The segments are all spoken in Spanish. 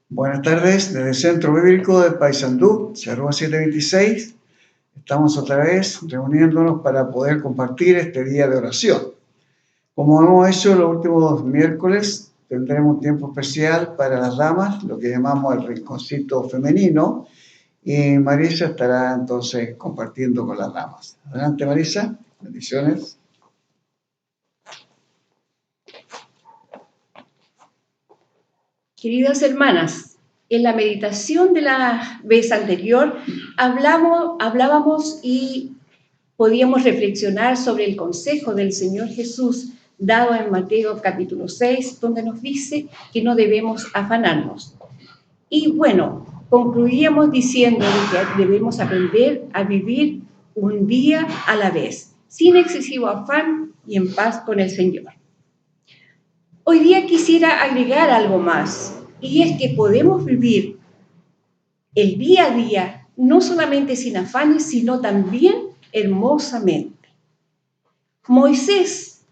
Buenas tardes, desde el Centro Bíblico de Paysandú, Cerro 726. Estamos otra vez reuniéndonos para poder compartir este día de oración. Como hemos hecho los últimos miércoles, tendremos un tiempo especial para las damas, lo que llamamos el rinconcito femenino, y Marisa estará entonces compartiendo con las damas. Adelante, Marisa, bendiciones. Queridas hermanas, en la meditación de la vez anterior hablábamos y podíamos reflexionar sobre el consejo del Señor Jesús dado en Mateo capítulo 6, donde nos dice que no debemos afanarnos. Y bueno, concluíamos diciendo que debemos aprender a vivir un día a la vez, sin excesivo afán y en paz con el Señor. Hoy día quisiera agregar algo más, y es que podemos vivir el día a día, no solamente sin afanes, sino también hermosamente. Moisés,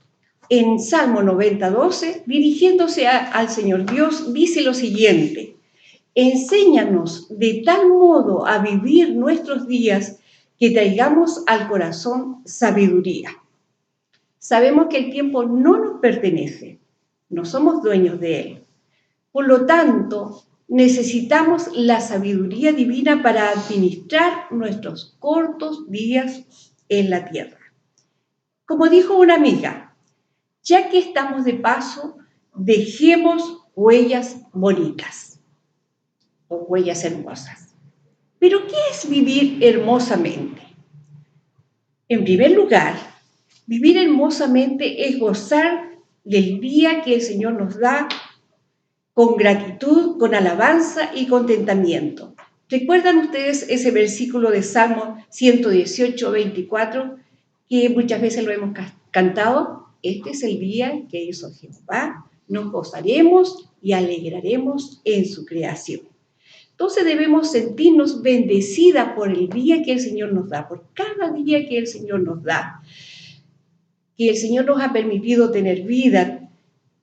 en Salmo 90:12, dirigiéndose al Señor Dios, dice lo siguiente: enséñanos de tal modo a vivir nuestros días que traigamos al corazón sabiduría. Sabemos que el tiempo no nos pertenece, no somos dueños de él. Por lo tanto, necesitamos la sabiduría divina para administrar nuestros cortos días en la tierra. Como dijo una amiga, ya que estamos de paso, dejemos huellas bonitas o huellas hermosas. ¿Pero qué es vivir hermosamente? En primer lugar, vivir hermosamente es gozar del día que el Señor nos da con gratitud, con alabanza y contentamiento. ¿Recuerdan ustedes ese versículo de Salmo 118:24 que muchas veces lo hemos cantado? Este es el día que hizo Jehová, nos gozaremos y alegraremos en su creación. Entonces debemos sentirnos bendecidas por el día que el Señor nos da, por cada día que el Señor nos da, que el Señor nos ha permitido tener vida,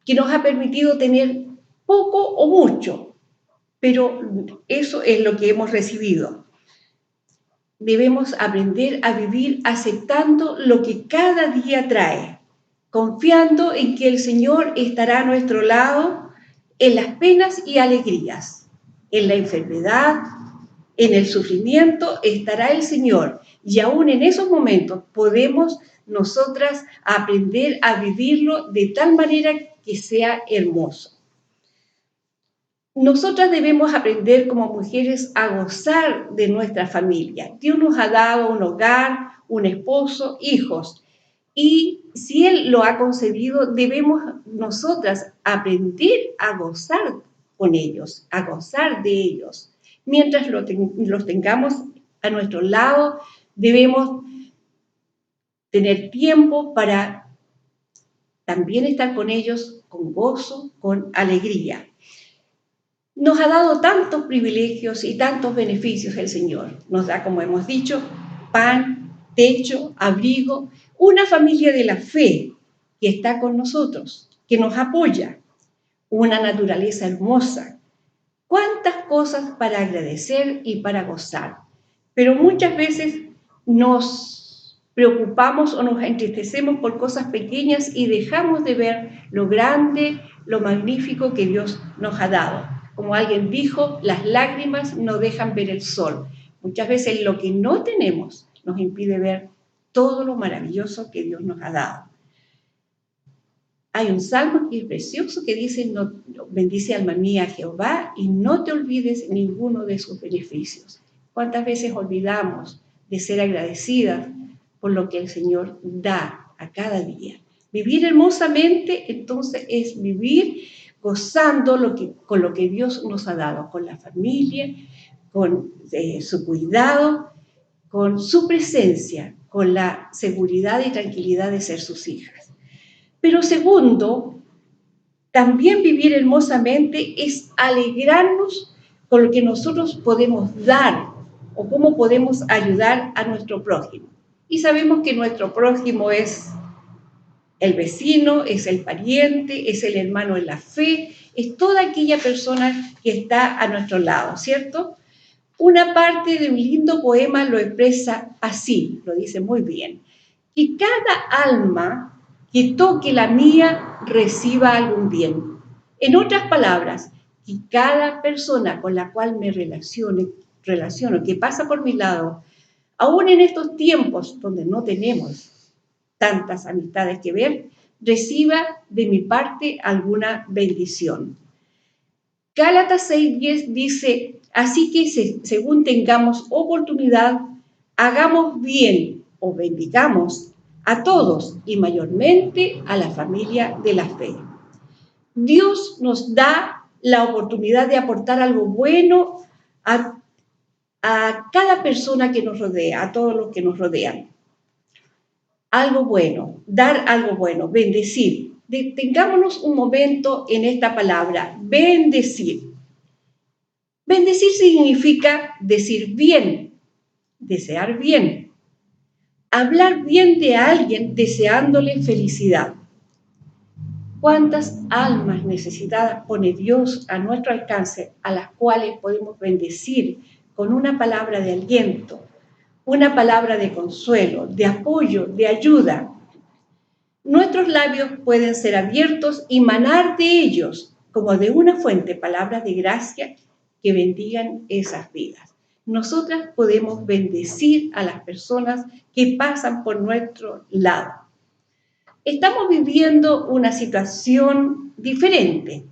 que nos ha permitido tener poco o mucho, pero eso es lo que hemos recibido. Debemos aprender a vivir aceptando lo que cada día trae, confiando en que el Señor estará a nuestro lado en las penas y alegrías, en la enfermedad, en el sufrimiento estará el Señor, y aún en esos momentos podemos nosotras aprender a vivirlo de tal manera que sea hermoso. Nosotras debemos aprender como mujeres a gozar de nuestra familia. Dios nos ha dado un hogar, un esposo, hijos. Y si Él lo ha concedido, debemos nosotras aprender a gozar con ellos, a gozar de ellos. Mientras los tengamos a nuestro lado, debemos tener tiempo para también estar con ellos con gozo, con alegría. Nos ha dado tantos privilegios y tantos beneficios el Señor. Nos da, como hemos dicho, pan, techo, abrigo, una familia de la fe que está con nosotros, que nos apoya, una naturaleza hermosa. Cuántas cosas para agradecer y para gozar. Pero muchas veces nos preocupamos o nos entristecemos por cosas pequeñas y dejamos de ver lo grande, lo magnífico que Dios nos ha dado. Como alguien dijo, las lágrimas no dejan ver el sol. Muchas veces lo que no tenemos nos impide ver todo lo maravilloso que Dios nos ha dado. Hay un salmo que es precioso que dice: bendice alma mía a Jehová y no te olvides ninguno de sus beneficios. ¿Cuántas veces olvidamos de ser agradecidas por lo que el Señor da a cada día? Vivir hermosamente, entonces, es vivir gozando con lo que Dios nos ha dado, con la familia, con su cuidado, con su presencia, con la seguridad y tranquilidad de ser sus hijas. Pero segundo, también vivir hermosamente es alegrarnos con lo que nosotros podemos dar o cómo podemos ayudar a nuestro prójimo. Y sabemos que nuestro prójimo es el vecino, es el pariente, es el hermano en la fe, es toda aquella persona que está a nuestro lado, ¿cierto? Una parte de un lindo poema lo expresa así, lo dice muy bien: que cada alma que toque la mía reciba algún bien. En otras palabras, que cada persona con la cual me relaciono, que pasa por mi lado, aún en estos tiempos donde no tenemos tantas amistades que ver, reciba de mi parte alguna bendición. Gálatas 6:10 dice: así que según tengamos oportunidad, hagamos bien o bendigamos a todos y mayormente a la familia de la fe. Dios nos da la oportunidad de aportar algo bueno a cada persona que nos rodea, a todos los que nos rodean. Algo bueno, dar algo bueno, bendecir. Detengámonos un momento en esta palabra, bendecir. Bendecir significa decir bien, desear bien, hablar bien de alguien deseándole felicidad. ¿Cuántas almas necesitadas pone Dios a nuestro alcance, a las cuales podemos bendecir con una palabra de aliento, una palabra de consuelo, de apoyo, de ayuda? Nuestros labios pueden ser abiertos y manar de ellos, como de una fuente, palabras de gracia que bendigan esas vidas. Nosotras podemos bendecir a las personas que pasan por nuestro lado. Estamos viviendo una situación diferente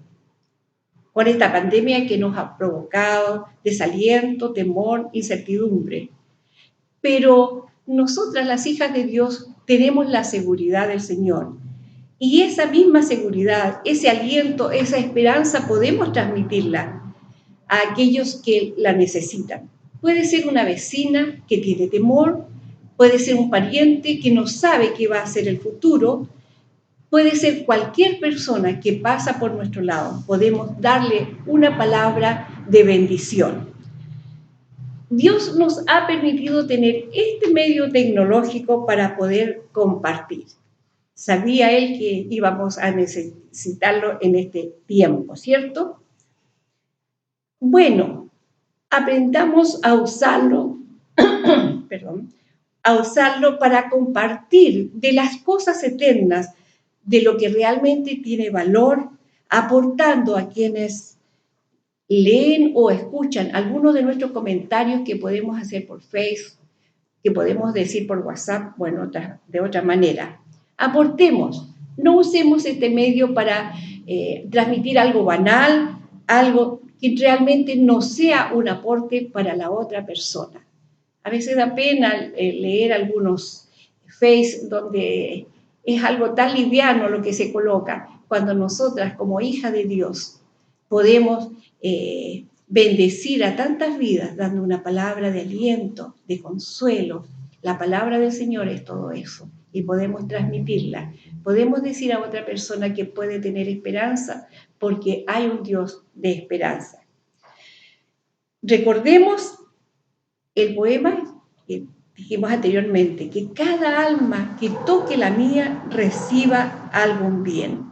con esta pandemia que nos ha provocado desaliento, temor, incertidumbre. Pero nosotras, las hijas de Dios, tenemos la seguridad del Señor. Y esa misma seguridad, ese aliento, esa esperanza, podemos transmitirla a aquellos que la necesitan. Puede ser una vecina que tiene temor, puede ser un pariente que no sabe qué va a ser el futuro, puede ser cualquier persona que pasa por nuestro lado. Podemos darle una palabra de bendición. Dios nos ha permitido tener este medio tecnológico para poder compartir. Sabía Él que íbamos a necesitarlo en este tiempo, ¿cierto? Bueno, aprendamos a usarlo, a usarlo para compartir de las cosas eternas, de lo que realmente tiene valor, aportando a quienes leen o escuchan algunos de nuestros comentarios que podemos hacer por Facebook, que podemos decir por WhatsApp, bueno, de otra manera. Aportemos, no usemos este medio para transmitir algo banal, algo que realmente no sea un aporte para la otra persona. A veces da pena leer algunos Face donde es algo tan liviano lo que se coloca, cuando nosotras como hijas de Dios podemos bendecir a tantas vidas dando una palabra de aliento, de consuelo. La palabra del Señor es todo eso y podemos transmitirla. Podemos decir a otra persona que puede tener esperanza porque hay un Dios de esperanza. Recordemos el poema que dijimos anteriormente, que cada alma que toque la mía reciba algún bien.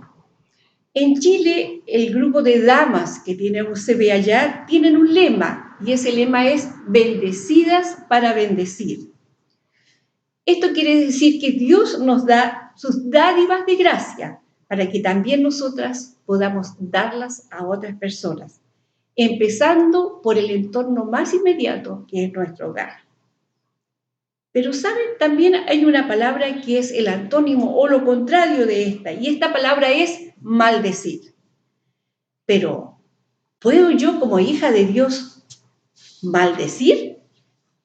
En Chile, el grupo de damas que tiene UCB allá tienen un lema, y ese lema es bendecidas para bendecir. Esto quiere decir que Dios nos da sus dádivas de gracia para que también nosotras podamos darlas a otras personas, empezando por el entorno más inmediato, que es nuestro hogar. Pero, ¿saben? También hay una palabra que es el antónimo o lo contrario de esta, y esta palabra es maldecir. Pero, ¿puedo yo como hija de Dios maldecir?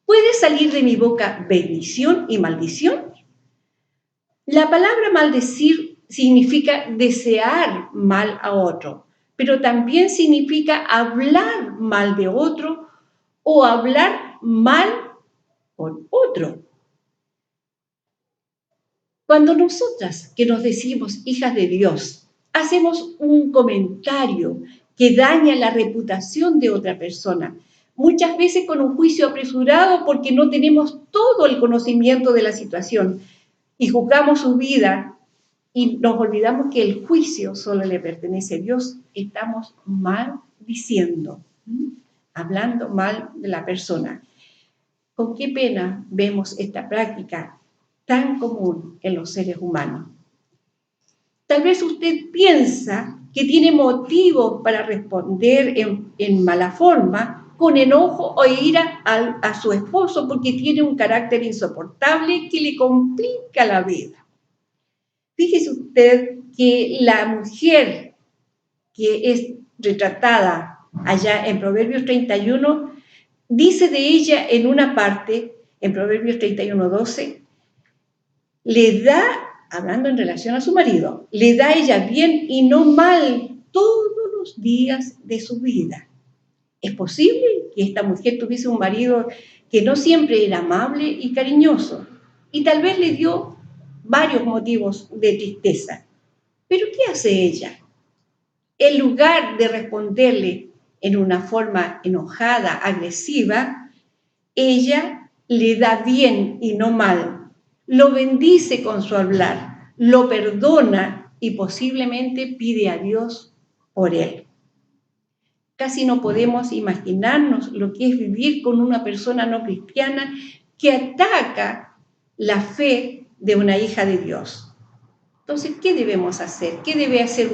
¿Puede salir de mi boca bendición y maldición? La palabra maldecir significa desear mal a otro, pero también significa hablar mal de otro o hablar mal con otro. Cuando nosotras, que nos decimos hijas de Dios, hacemos un comentario que daña la reputación de otra persona, muchas veces con un juicio apresurado porque no tenemos todo el conocimiento de la situación y juzgamos su vida y nos olvidamos que el juicio solo le pertenece a Dios, estamos maldiciendo, hablando mal de la persona. Con qué pena vemos esta práctica tan común en los seres humanos. Tal vez usted piensa que tiene motivos para responder en mala forma, con enojo o ira a su esposo porque tiene un carácter insoportable que le complica la vida. Fíjese usted que la mujer que es retratada allá en Proverbios 31, dice de ella en una parte, en Proverbios 31:12, le da, hablando en relación a su marido, le da a ella bien y no mal todos los días de su vida. ¿Es posible que esta mujer tuviese un marido que no siempre era amable y cariñoso? Y tal vez le dio varios motivos de tristeza. ¿Pero qué hace ella? En lugar de responderle en una forma enojada, agresiva, ella le da bien y no mal, lo bendice con su hablar, lo perdona y posiblemente pide a Dios por él. Casi no podemos imaginarnos lo que es vivir con una persona no cristiana que ataca la fe de una hija de Dios. Entonces, ¿qué debemos hacer? ¿Qué debe hacer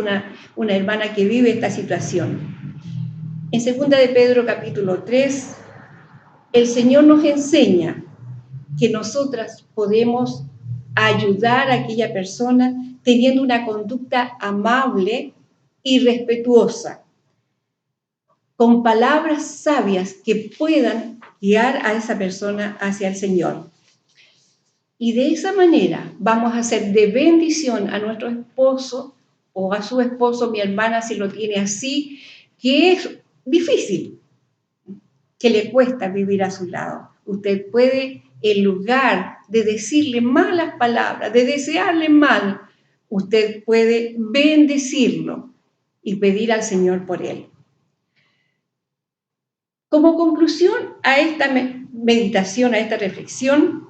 una hermana que vive esta situación? En 2 de Pedro capítulo 3, el Señor nos enseña que nosotras podemos ayudar a aquella persona teniendo una conducta amable y respetuosa, con palabras sabias que puedan guiar a esa persona hacia el Señor. Y de esa manera vamos a ser de bendición a nuestro esposo o a su esposo, mi hermana, si lo tiene así, que es difícil, que le cuesta vivir a su lado. Usted puede, en lugar de decirle malas palabras, de desearle mal, usted puede bendecirlo y pedir al Señor por él. Como conclusión a esta meditación, a esta reflexión,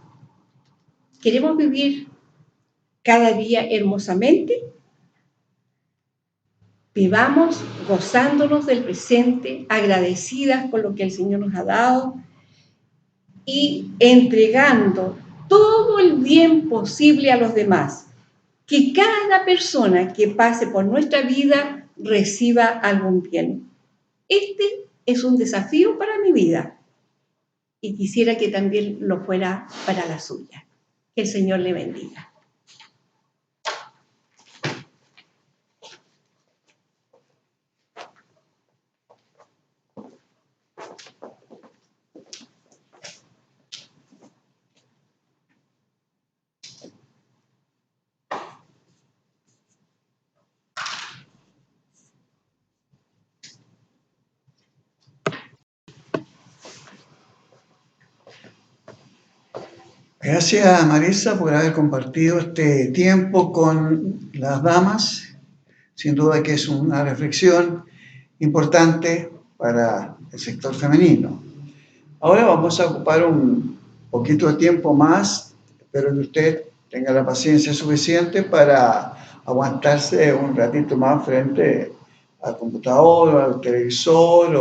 ¿queremos vivir cada día hermosamente? Vivamos gozándonos del presente, agradecidas por lo que el Señor nos ha dado y entregando todo el bien posible a los demás. Que cada persona que pase por nuestra vida reciba algún bien. Este es un desafío para mi vida y quisiera que también lo fuera para la suya. Que el Señor le bendiga. Gracias, Marisa, por haber compartido este tiempo con las damas. Sin duda que es una reflexión importante para el sector femenino. Ahora vamos a ocupar un poquito de tiempo más. Espero que usted tenga la paciencia suficiente para aguantarse un ratito más frente al computador, al televisor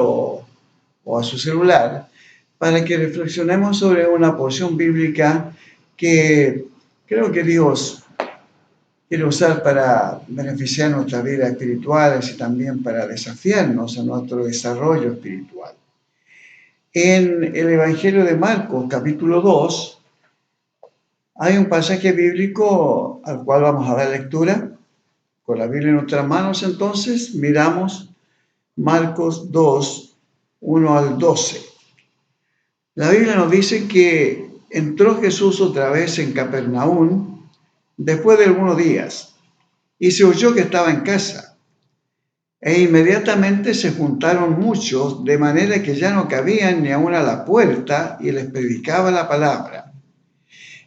o a su celular, para que reflexionemos sobre una porción bíblica que creo que Dios quiere usar para beneficiar nuestras vidas espirituales y también para desafiarnos a nuestro desarrollo espiritual. En el Evangelio de Marcos, capítulo 2, hay un pasaje bíblico al cual vamos a dar lectura. Con la Biblia en nuestras manos, entonces, miramos Marcos 2, 1 al 12. La Biblia nos dice que entró Jesús otra vez en Capernaum después de algunos días y se oyó que estaba en casa. E inmediatamente se juntaron muchos, de manera que ya no cabían ni aún a la puerta, y les predicaba la palabra.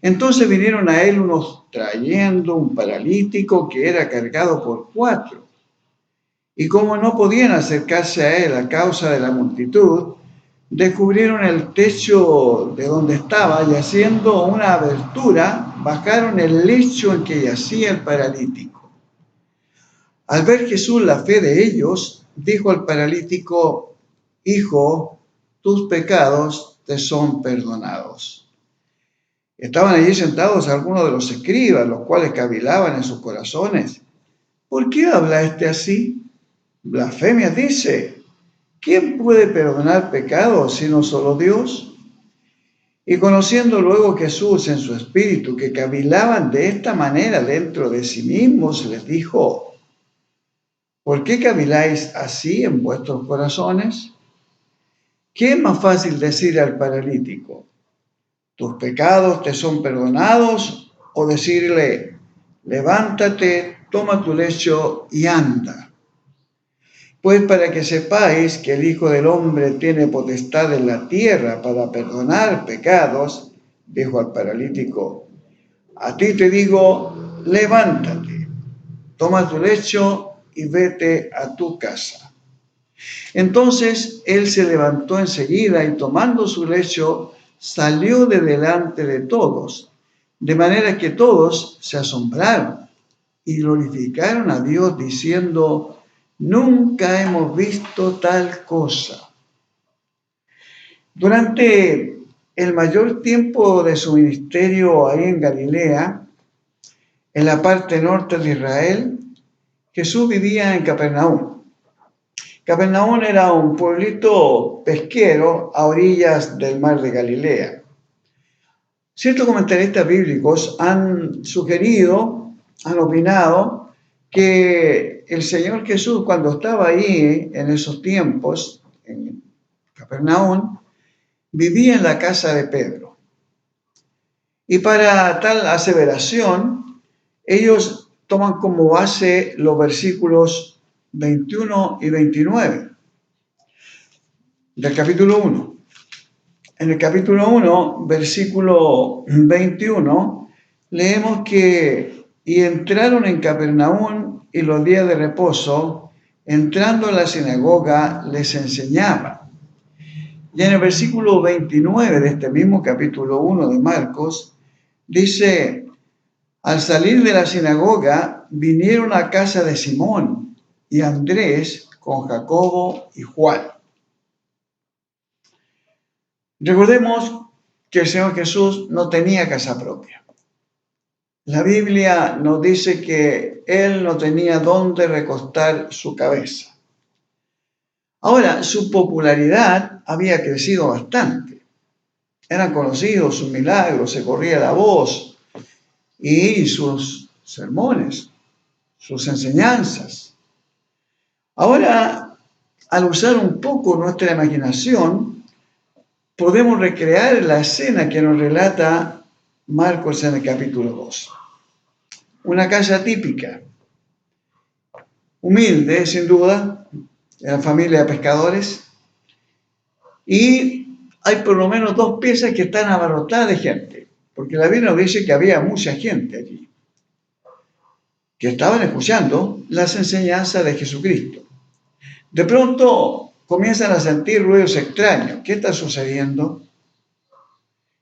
Entonces vinieron a él unos trayendo un paralítico que era cargado por 4. Y como no podían acercarse a él a causa de la multitud, descubrieron el techo de donde estaba y haciendo una abertura, bajaron el lecho en que yacía el paralítico. Al ver Jesús la fe de ellos, dijo al paralítico: Hijo, tus pecados te son perdonados. Estaban allí sentados algunos de los escribas, los cuales cavilaban en sus corazones: ¿por qué habla este así? Blasfemia dice. ¿Quién puede perdonar pecados sino solo Dios? Y conociendo luego Jesús en su espíritu que cavilaban de esta manera dentro de sí mismos, les dijo: ¿por qué caviláis así en vuestros corazones? ¿Qué es más fácil decir al paralítico: tus pecados te son perdonados? O decirle: levántate, toma tu lecho y anda. Pues para que sepáis que el Hijo del Hombre tiene potestad en la tierra para perdonar pecados, dijo al paralítico: a ti te digo, levántate, toma tu lecho y vete a tu casa. Entonces él se levantó enseguida y tomando su lecho salió de delante de todos, de manera que todos se asombraron y glorificaron a Dios diciendo: nunca hemos visto tal cosa. Durante el mayor tiempo de su ministerio ahí en Galilea, en la parte norte de Israel, Jesús vivía en Capernaum. Capernaum era un pueblito pesquero a orillas del mar de Galilea. Ciertos comentaristas bíblicos han sugerido, han opinado, que el Señor Jesús, cuando estaba ahí en esos tiempos, en Capernaum, vivía en la casa de Pedro. Y para tal aseveración, ellos toman como base los versículos 21 y 29 del capítulo 1. En el capítulo 1, versículo 21, leemos que: y entraron en Capernaum y los días de reposo, entrando en la sinagoga, les enseñaba. Y en el versículo 29 de este mismo capítulo 1 de Marcos, dice: al salir de la sinagoga, vinieron a casa de Simón y Andrés con Jacobo y Juan. Recordemos que el Señor Jesús no tenía casa propia. La Biblia nos dice que Él no tenía dónde recostar su cabeza. Ahora, su popularidad había crecido bastante. Eran conocidos sus milagros, se corría la voz, y sus sermones, sus enseñanzas. Ahora, al usar un poco nuestra imaginación, podemos recrear la escena que nos relata Marcos en el capítulo 2. Una casa típica, humilde sin duda, de la familia de pescadores, y hay por lo menos dos piezas que están abarrotadas de gente, porque la Biblia nos dice que había mucha gente allí, que estaban escuchando las enseñanzas de Jesucristo. De pronto comienzan a sentir ruidos extraños. ¿Qué está sucediendo?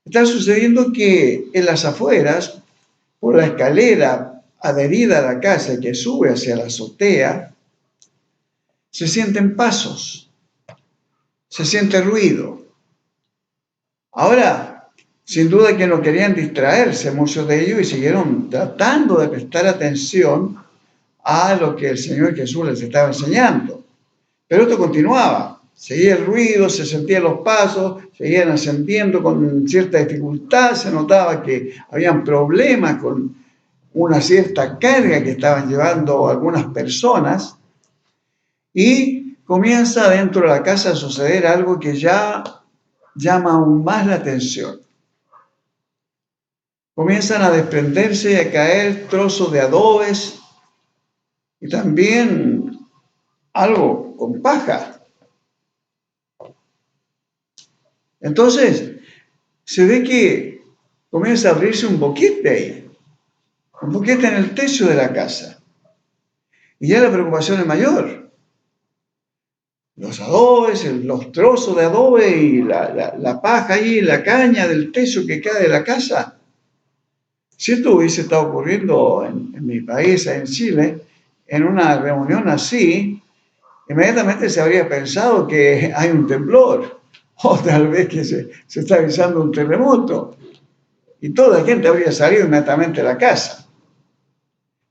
Está sucediendo que en las afueras, por la escalera adherida a la casa que sube hacia la azotea, se sienten pasos, se siente ruido. Ahora, sin duda que no querían distraerse muchos de ellos y siguieron tratando de prestar atención a lo que el Señor Jesús les estaba enseñando. Pero esto continuaba, seguía el ruido, se sentían los pasos, seguían ascendiendo con cierta dificultad, se notaba que habían problemas con una cierta carga que estaban llevando algunas personas, y comienza dentro de la casa a suceder algo que ya llama aún más la atención. Comienzan a desprenderse y a caer trozos de adobes y también algo con paja. Entonces, se ve que comienza a abrirse un boquete ahí, un boquete en el techo de la casa. Y ya la preocupación es mayor. Los adobes, los trozos de adobe y la paja ahí, la caña del techo que cae de la casa. Si esto hubiese estado ocurriendo en mi país, en Chile, en una reunión así, inmediatamente se habría pensado que hay un temblor, o tal vez que se está avisando un terremoto, y toda la gente habría salido inmediatamente de la casa.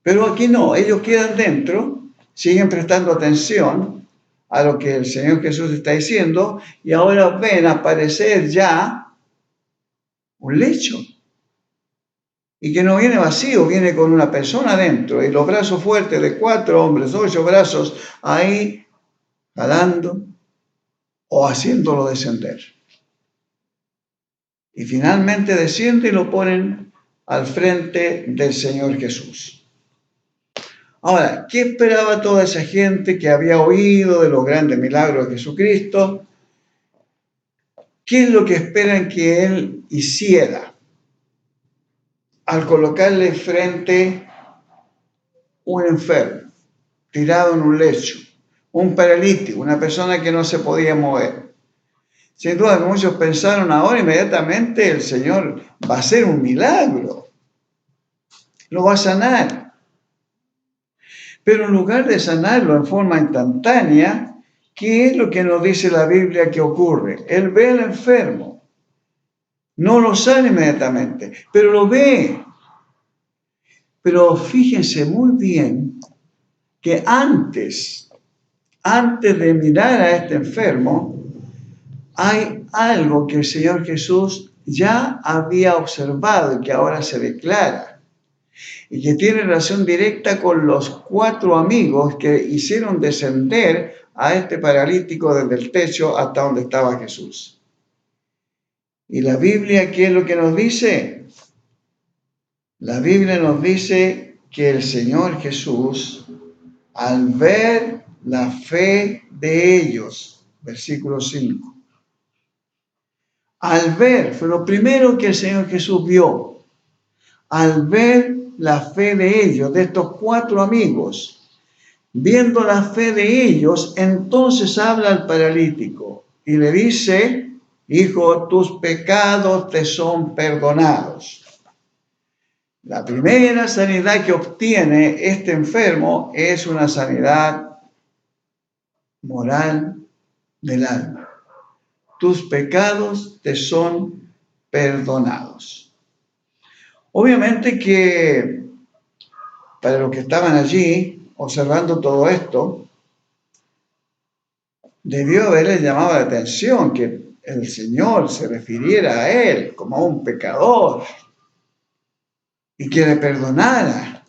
Pero aquí no, ellos quedan dentro, siguen prestando atención a lo que el Señor Jesús está diciendo, y ahora ven aparecer ya un lecho. Y que no viene vacío, viene con una persona dentro, y los brazos fuertes de 4 hombres, 8 brazos ahí, jalando o haciéndolo descender. Y finalmente desciende y lo ponen al frente del Señor Jesús. Ahora, ¿qué esperaba toda esa gente que había oído de los grandes milagros de Jesucristo? ¿Qué es lo que esperan que Él hiciera al colocarle frente un enfermo, tirado en un lecho, un paralítico, una persona que no se podía mover? Sin duda que muchos pensaron ahora inmediatamente el Señor va a hacer un milagro, lo va a sanar. Pero en lugar de sanarlo en forma instantánea, ¿qué es lo que nos dice la Biblia que ocurre? Él ve al enfermo, no lo sana inmediatamente, pero lo ve. Pero fíjense muy bien que antes de mirar a este enfermo, hay algo que el Señor Jesús ya había observado y que ahora se declara, y que tiene relación directa con los 4 amigos que hicieron descender a este paralítico desde el techo hasta donde estaba Jesús. Y la Biblia, ¿qué es lo que nos dice? La Biblia nos dice que el Señor Jesús, al ver la fe de ellos, versículo 5, al ver, fue lo primero que el Señor Jesús vio, al ver la fe de ellos, de estos 4 amigos, viendo la fe de ellos, entonces habla al paralítico y le dice: hijo, tus pecados te son perdonados. La primera sanidad que obtiene este enfermo es una sanidad moral del alma. Tus pecados te son perdonados. Obviamente que para los que estaban allí observando todo esto, debió haberles llamado la atención que el Señor se refiriera a él como a un pecador y que le perdonara,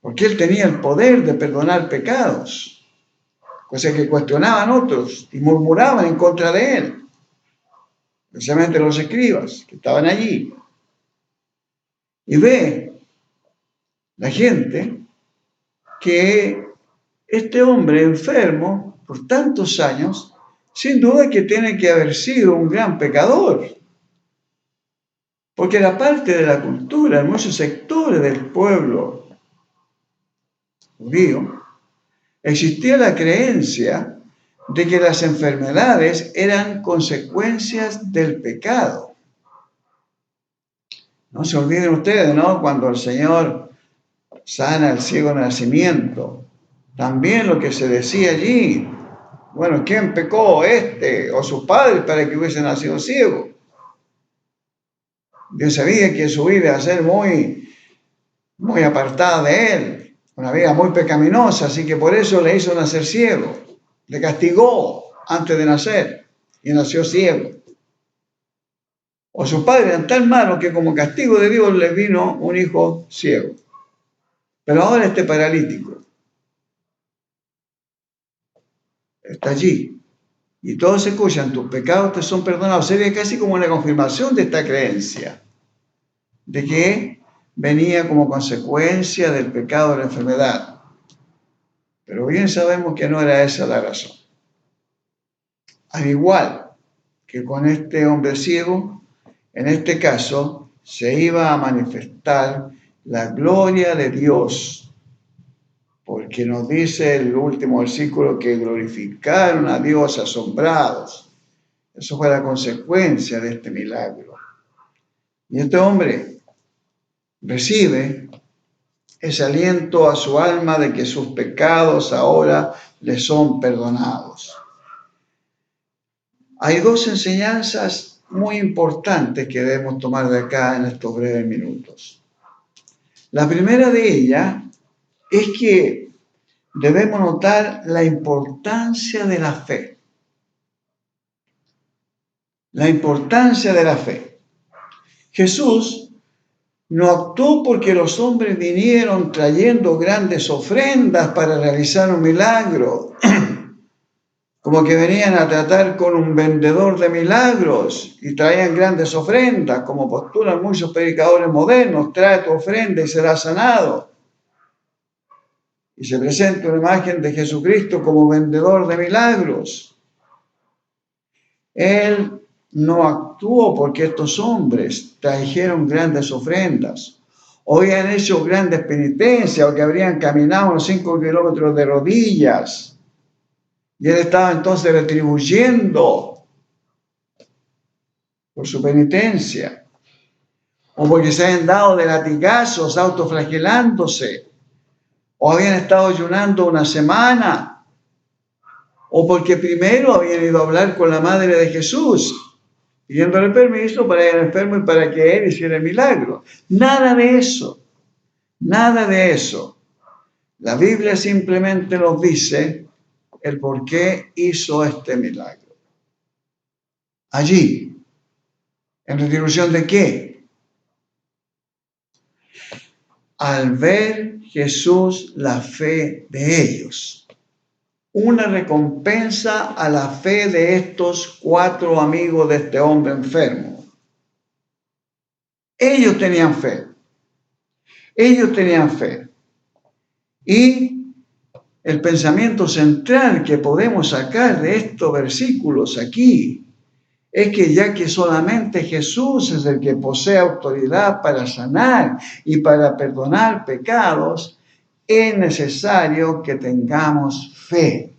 porque él tenía el poder de perdonar pecados, cosa que cuestionaban otros y murmuraban en contra de él, especialmente los escribas que estaban allí. Y ve la gente que este hombre enfermo por tantos años, sin duda que tiene que haber sido un gran pecador, porque era parte de la cultura en muchos sectores del pueblo judío. Existía la creencia de que las enfermedades eran consecuencias del pecado. No se olviden ustedes, ¿no? Cuando el Señor sana al ciego de nacimiento, también lo que se decía allí: bueno, ¿quién pecó, este o sus padres, para que hubiese nacido ciego? Dios sabía que su vida iba a ser muy apartada de él, una vida muy pecaminosa, así que por eso le hizo nacer ciego, le castigó antes de nacer y nació ciego. O sus padres eran tan malos que como castigo de Dios les vino un hijo ciego. Pero ahora este paralítico está allí y todos escuchan: tus pecados te son perdonados. Sería casi como una confirmación de esta creencia, de que venía como consecuencia del pecado de la enfermedad. Pero bien sabemos que no era esa la razón. Al igual que con este hombre ciego, en este caso se iba a manifestar la gloria de Dios, porque nos dice el último versículo que glorificaron a Dios asombrados. Eso fue la consecuencia de este milagro. Y este hombre recibe ese aliento a su alma de que sus pecados ahora le son perdonados. Hay dos enseñanzas muy importantes que debemos tomar de acá en estos breves minutos. La primera de ellas es que debemos notar la importancia de la fe. La importancia de la fe. Jesús no actuó porque los hombres vinieron trayendo grandes ofrendas para realizar un milagro, como que venían a tratar con un vendedor de milagros y traían grandes ofrendas, como postulan muchos predicadores modernos: trae tu ofrenda y será sanado. Y se presenta una imagen de Jesucristo como vendedor de milagros. Él no actuó porque estos hombres trajeron grandes ofrendas, o habían hecho grandes penitencias, o que habrían caminado unos 5 kilómetros de rodillas, y él estaba entonces retribuyendo por su penitencia, o porque se habían dado de latigazos autoflagelándose, o habían estado ayunando una semana, o porque primero habían ido a hablar con la madre de Jesús, pidiéndole permiso para ir al enfermo y para que él hiciera el milagro. Nada de eso, nada de eso. La Biblia simplemente nos dice el por qué hizo este milagro. Allí, ¿en retribución de qué? Al ver Jesús la fe de ellos. Una recompensa a la fe de estos 4 amigos de este hombre enfermo. Ellos tenían fe. Ellos tenían fe. Y el pensamiento central que podemos sacar de estos versículos aquí es que ya que solamente Jesús es el que posee autoridad para sanar y para perdonar pecados, es necesario que tengamos fe.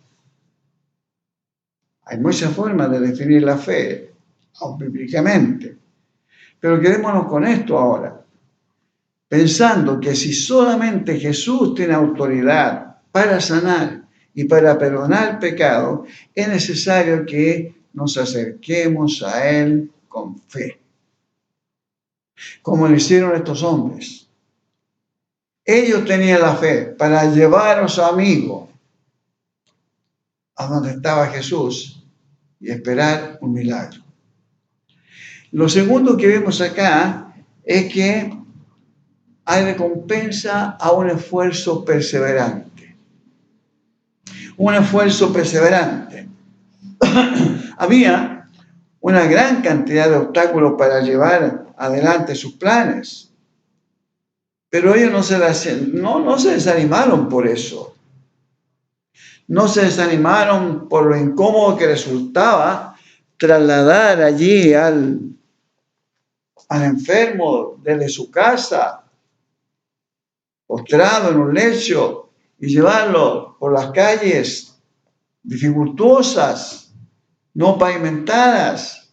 Hay muchas formas de definir la fe, aun bíblicamente, pero quedémonos con esto ahora, pensando que si solamente Jesús tiene autoridad para sanar y para perdonar pecado, es necesario que nos acerquemos a Él con fe, como lo hicieron estos hombres. Ellos tenían la fe para llevar a su amigo a donde estaba Jesús y esperar un milagro. Lo segundo que vemos acá es que hay recompensa a un esfuerzo perseverante. Un esfuerzo perseverante. Había una gran cantidad de obstáculos para llevar adelante sus planes, pero ellos no se desanimaron por eso. No se desanimaron por lo incómodo que resultaba trasladar allí al enfermo desde su casa, postrado en un lecho, y llevarlo por las calles dificultuosas, no pavimentadas,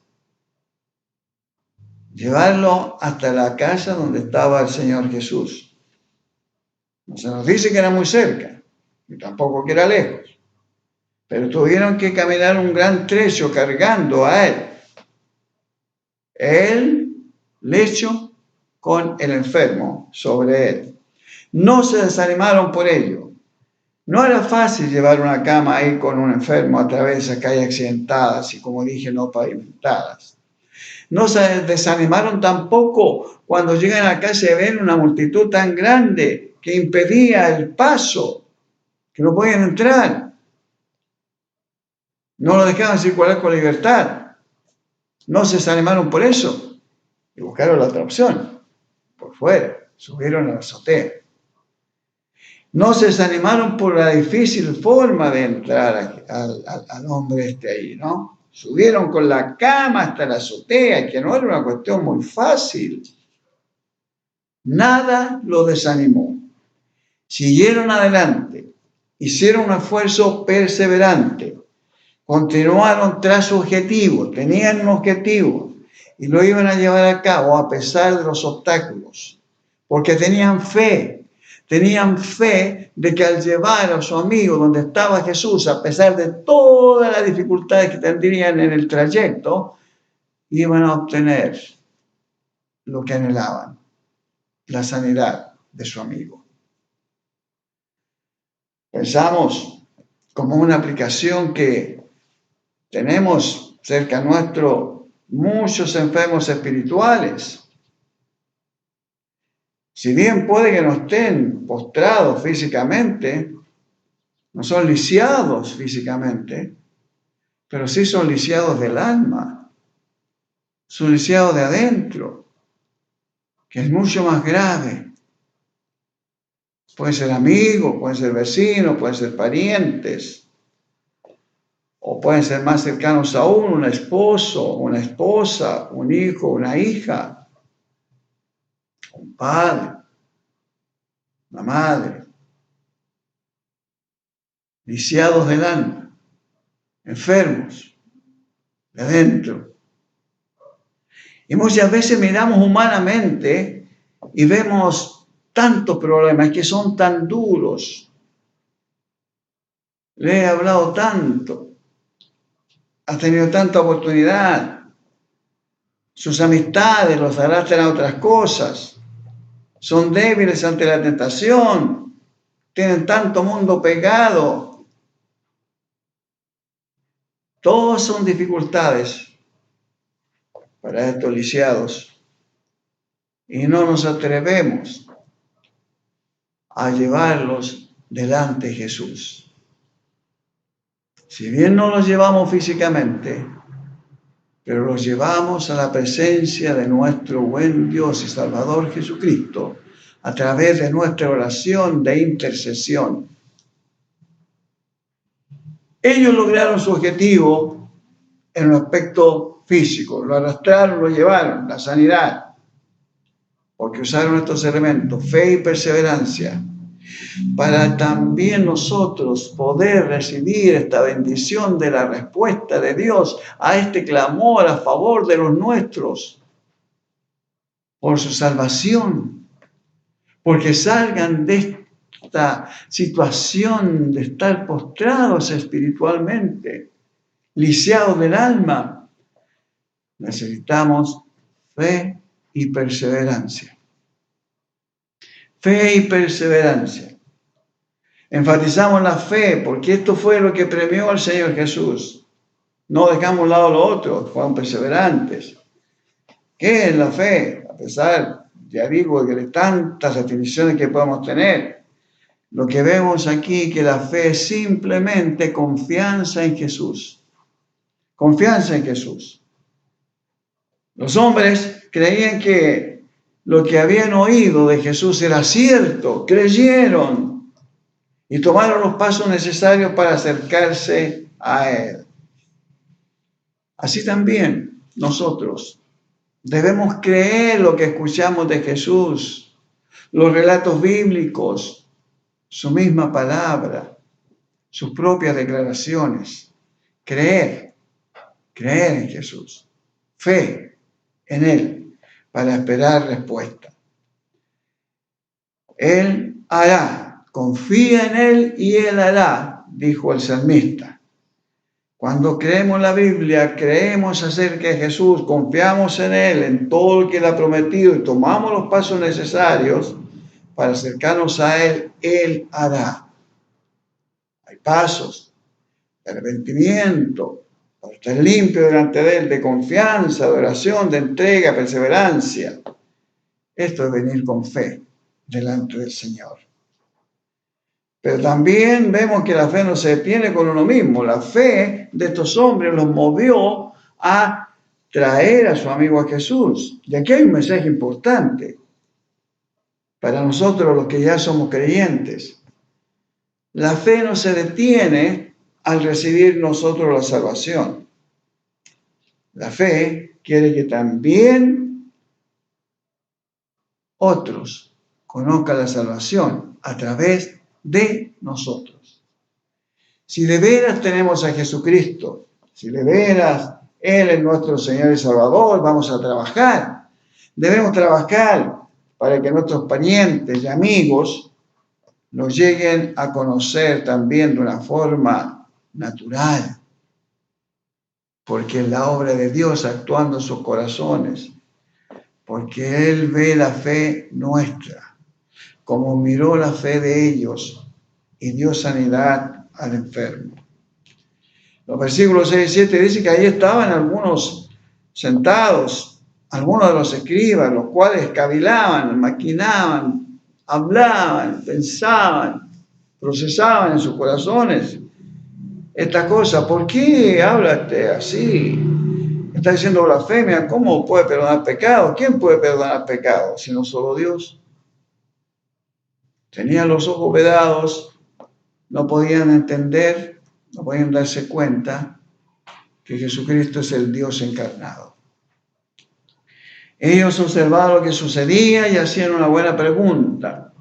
llevarlo hasta la casa donde estaba el Señor Jesús. No se nos dice que era muy cerca, y tampoco que era lejos, pero tuvieron que caminar un gran trecho cargando a él, el lecho con el enfermo sobre él. No se desanimaron por ello. No era fácil llevar una cama ahí con un enfermo a través de calles accidentadas y, como dije, no pavimentadas. No se desanimaron tampoco cuando llegan a casa y ven una multitud tan grande que impedía el paso, que no podían entrar. No lo dejaban circular con libertad. No se desanimaron por eso y buscaron la otra opción, por fuera, subieron a la azotea. No se desanimaron por la difícil forma de entrar al hombre ahí, ¿no? Subieron con la cama hasta la azotea, que no era una cuestión muy fácil. Nada lo desanimó. Siguieron adelante, hicieron un esfuerzo perseverante, continuaron tras su objetivo, tenían un objetivo y lo iban a llevar a cabo a pesar de los obstáculos, porque tenían fe tenían fe de que al llevar a su amigo donde estaba Jesús, a pesar de todas las dificultades que tendrían en el trayecto, iban a obtener lo que anhelaban, la sanidad de su amigo. Pensamos como una aplicación que tenemos cerca nuestro muchos enfermos espirituales. Si bien puede que no estén postrados físicamente, no son lisiados físicamente, pero sí son lisiados del alma, son lisiados de adentro, que es mucho más grave. Pueden ser amigos, pueden ser vecinos, pueden ser parientes, o pueden ser más cercanos aún, un esposo, una esposa, un hijo, una hija, un padre, una madre, lisiados del alma, enfermos de adentro. Y muchas veces miramos humanamente y vemos tantos problemas que son tan duros. Le he hablado tanto, ha tenido tanta oportunidad, sus amistades los arrastran a otras cosas, son débiles ante la tentación, tienen tanto mundo pegado. Todos son dificultades para estos lisiados y no nos atrevemos a llevarlos delante de Jesús. Si bien no los llevamos físicamente, pero los llevamos a la presencia de nuestro buen Dios y Salvador Jesucristo a través de nuestra oración de intercesión. Ellos lograron su objetivo en un aspecto físico, lo arrastraron, lo llevaron, la sanidad, porque usaron estos elementos, fe y perseverancia, para también nosotros poder recibir esta bendición de la respuesta de Dios a este clamor a favor de los nuestros, por su salvación, porque salgan de esta situación de estar postrados espiritualmente, lisiados del alma. Necesitamos fe y perseverancia. Fe y perseverancia. Enfatizamos la fe porque esto fue lo que premió al Señor Jesús. No dejamos a un lado lo otro, fueron perseverantes. ¿Qué es la fe? A pesar, ya digo, de tantas definiciones que podemos tener, lo que vemos aquí que la fe es simplemente confianza en Jesús. Confianza en Jesús. Los hombres creían que lo que habían oído de Jesús era cierto, creyeron y tomaron los pasos necesarios para acercarse a Él. Así también nosotros debemos creer lo que escuchamos de Jesús, los relatos bíblicos, su misma palabra, sus propias declaraciones. Creer en Jesús, fe en Él para esperar respuesta. Él hará, confía en Él y Él hará, dijo el salmista. Cuando creemos la Biblia, creemos acerca de Jesús, confiamos en Él, en todo lo que Él ha prometido y tomamos los pasos necesarios para acercarnos a Él, Él hará. Hay pasos de arrepentimiento, para estar limpio delante de Él, de confianza, de oración, de entrega, perseverancia. Esto es venir con fe delante del Señor. Pero también vemos que la fe no se detiene con uno mismo. La fe de estos hombres los movió a traer a su amigo a Jesús. Y aquí hay un mensaje importante para nosotros los que ya somos creyentes. La fe no se detiene al recibir nosotros la salvación. La fe quiere que también otros conozcan la salvación a través de nosotros. Si de veras tenemos a Jesucristo, si de veras Él es nuestro Señor y Salvador, vamos a trabajar. Debemos trabajar para que nuestros parientes y amigos lo lleguen a conocer también de una forma natural, porque es la obra de Dios actuando en sus corazones, porque Él ve la fe nuestra, como miró la fe de ellos y dio sanidad al enfermo. Los versículos 6 y 7 dicen que ahí estaban algunos sentados, algunos de los escribas, los cuales cavilaban, maquinaban, hablaban, pensaban, procesaban en sus corazones esta cosa. ¿Por qué habla así? Está diciendo blasfemia. ¿Cómo puede perdonar pecados? ¿Quién puede perdonar pecados sino solo Dios? Tenían los ojos vedados, no podían entender, no podían darse cuenta que Jesucristo es el Dios encarnado. Ellos observaban lo que sucedía y hacían una buena pregunta.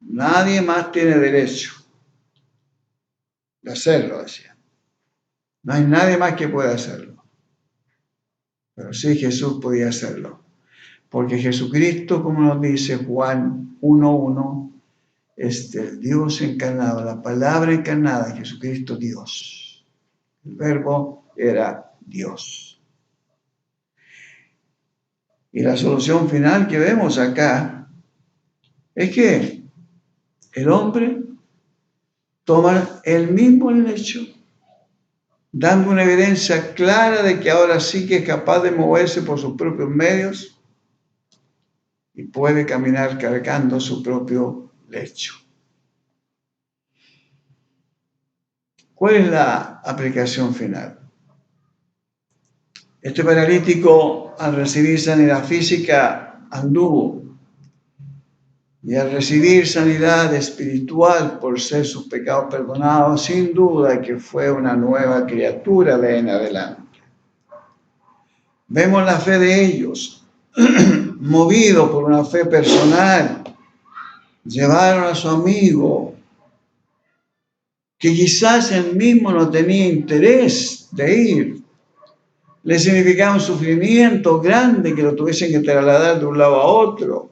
Nadie más tiene derecho de hacerlo, decían. No hay nadie más que pueda hacerlo. Pero sí Jesús podía hacerlo. Porque Jesucristo, como nos dice Juan 1:1, es el Dios encarnado, la palabra encarnada, Jesucristo Dios. El verbo era Dios. Y la solución final que vemos acá es que el hombre toma el mismo lecho, dando una evidencia clara de que ahora sí que es capaz de moverse por sus propios medios y puede caminar cargando su propio lecho. ¿Cuál es la aplicación final? Este paralítico, al recibir sanidad física, anduvo. Y al recibir sanidad espiritual por ser sus pecados perdonados, sin duda que fue una nueva criatura de en adelante. Vemos la fe de ellos, movido por una fe personal. Llevaron a su amigo, que quizás él mismo no tenía interés de ir. Le significaba un sufrimiento grande que lo tuviesen que trasladar de un lado a otro,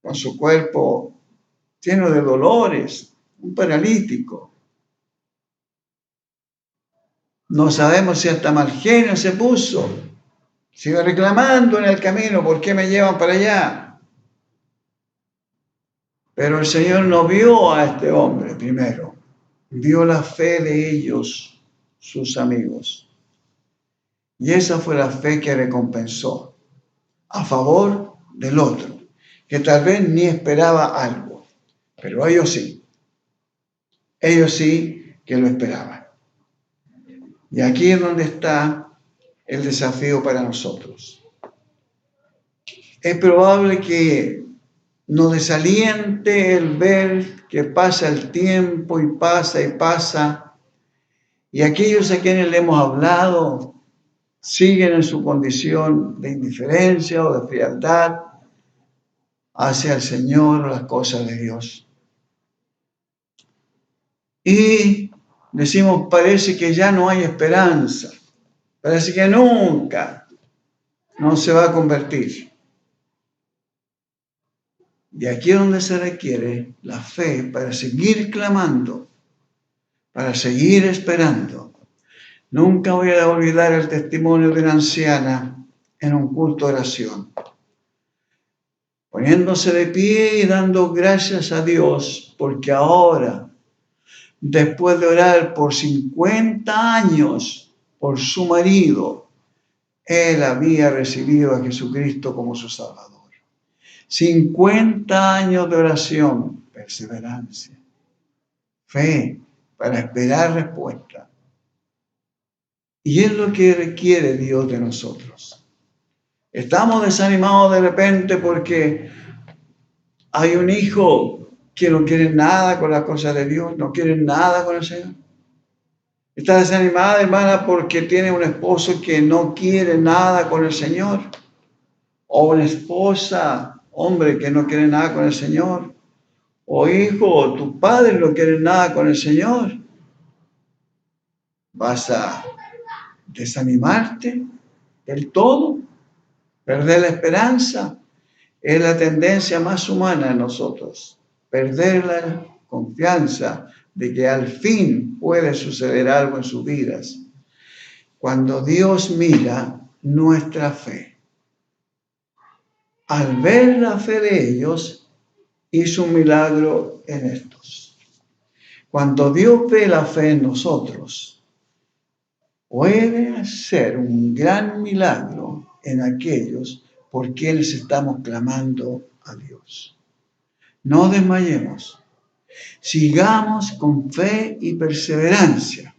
con su cuerpo lleno de dolores, un paralítico. No sabemos si hasta mal genio se puso. Sigue reclamando en el camino, ¿por qué me llevan para allá? Pero el Señor no vio a este hombre primero, vio la fe de ellos, sus amigos. Y esa fue la fe que recompensó a favor del otro, que tal vez ni esperaba algo, pero ellos sí que lo esperaban. Y aquí es donde está el desafío para nosotros. Es probable que nos desaliente el ver que pasa el tiempo y pasa, y aquellos a quienes le hemos hablado siguen en su condición de indiferencia o de frialdad hacia el Señor o las cosas de Dios. Y decimos, parece que ya no hay esperanza, parece que nunca no se va a convertir. Y aquí es donde se requiere la fe para seguir clamando, para seguir esperando. Nunca voy a olvidar el testimonio de una anciana en un culto de oración, poniéndose de pie y dando gracias a Dios, porque ahora, después de orar por 50 años por su marido, él había recibido a Jesucristo como su Salvador. 50 años de oración, perseverancia, fe para esperar respuesta. Y es lo que requiere Dios de nosotros. Estamos desanimados de repente porque hay un hijo que no quiere nada con las cosas de Dios, no quiere nada con el Señor. Está desanimada, hermana, porque tiene un esposo que no quiere nada con el Señor. O una esposa, hombre, que no quiere nada con el Señor. O hijo, o tu padre no quiere nada con el Señor. Vas a desanimarte del todo, perder la esperanza. Es la tendencia más humana en nosotros, perder la confianza de que al fin puede suceder algo en sus vidas. Cuando Dios mira nuestra fe, al ver la fe de ellos, hizo un milagro en estos. Cuando Dios ve la fe en nosotros, puede hacer un gran milagro en aquellos por quienes estamos clamando a Dios. No desmayemos. Sigamos con fe y perseverancia,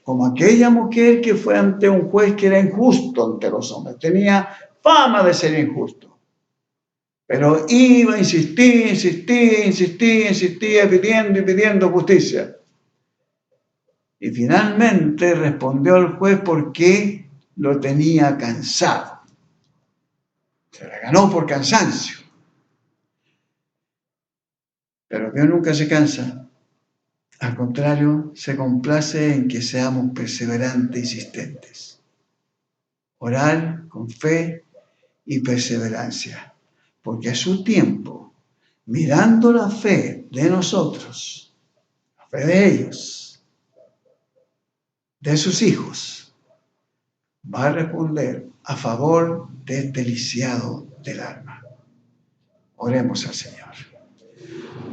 como aquella mujer que fue ante un juez que era injusto ante los hombres. Tenía fama de ser injusto. Pero iba, insistía, pidiendo justicia. Y finalmente respondió al juez porque lo tenía cansado. Se la ganó por cansancio. Pero Dios nunca se cansa. Al contrario, se complace en que seamos perseverantes e insistentes. Orar con fe y perseverancia. Porque a su tiempo, mirando la fe de nosotros, la fe de ellos, de sus hijos, va a responder a favor de este lisiado del alma. Oremos al Señor.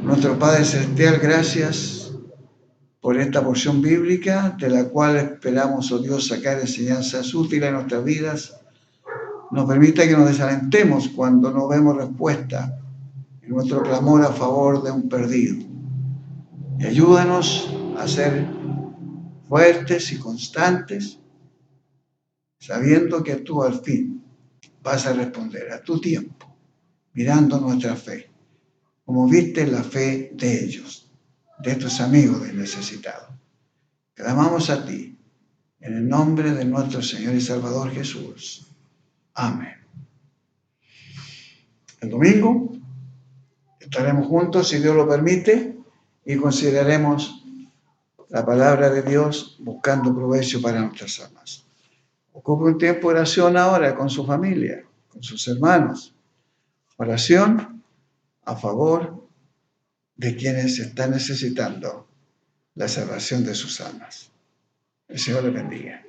Nuestro Padre Celestial, gracias por esta porción bíblica, de la cual esperamos, oh Dios, sacar enseñanzas útiles en nuestras vidas. Nos permita que nos desalentemos cuando no vemos respuesta en nuestro clamor a favor de un perdido. Y ayúdanos a ser fuertes y constantes, sabiendo que tú al fin vas a responder a tu tiempo, mirando nuestra fe, como viste la fe de ellos, de tus amigos necesitados. Clamamos a ti, en el nombre de nuestro Señor y Salvador Jesús. Amén. El domingo estaremos juntos, si Dios lo permite, y consideraremos la palabra de Dios buscando provecho para nuestras almas. Ocupe un tiempo de oración ahora con su familia, con sus hermanos. Oración a favor de quienes están necesitando la salvación de sus almas. El Señor les bendiga.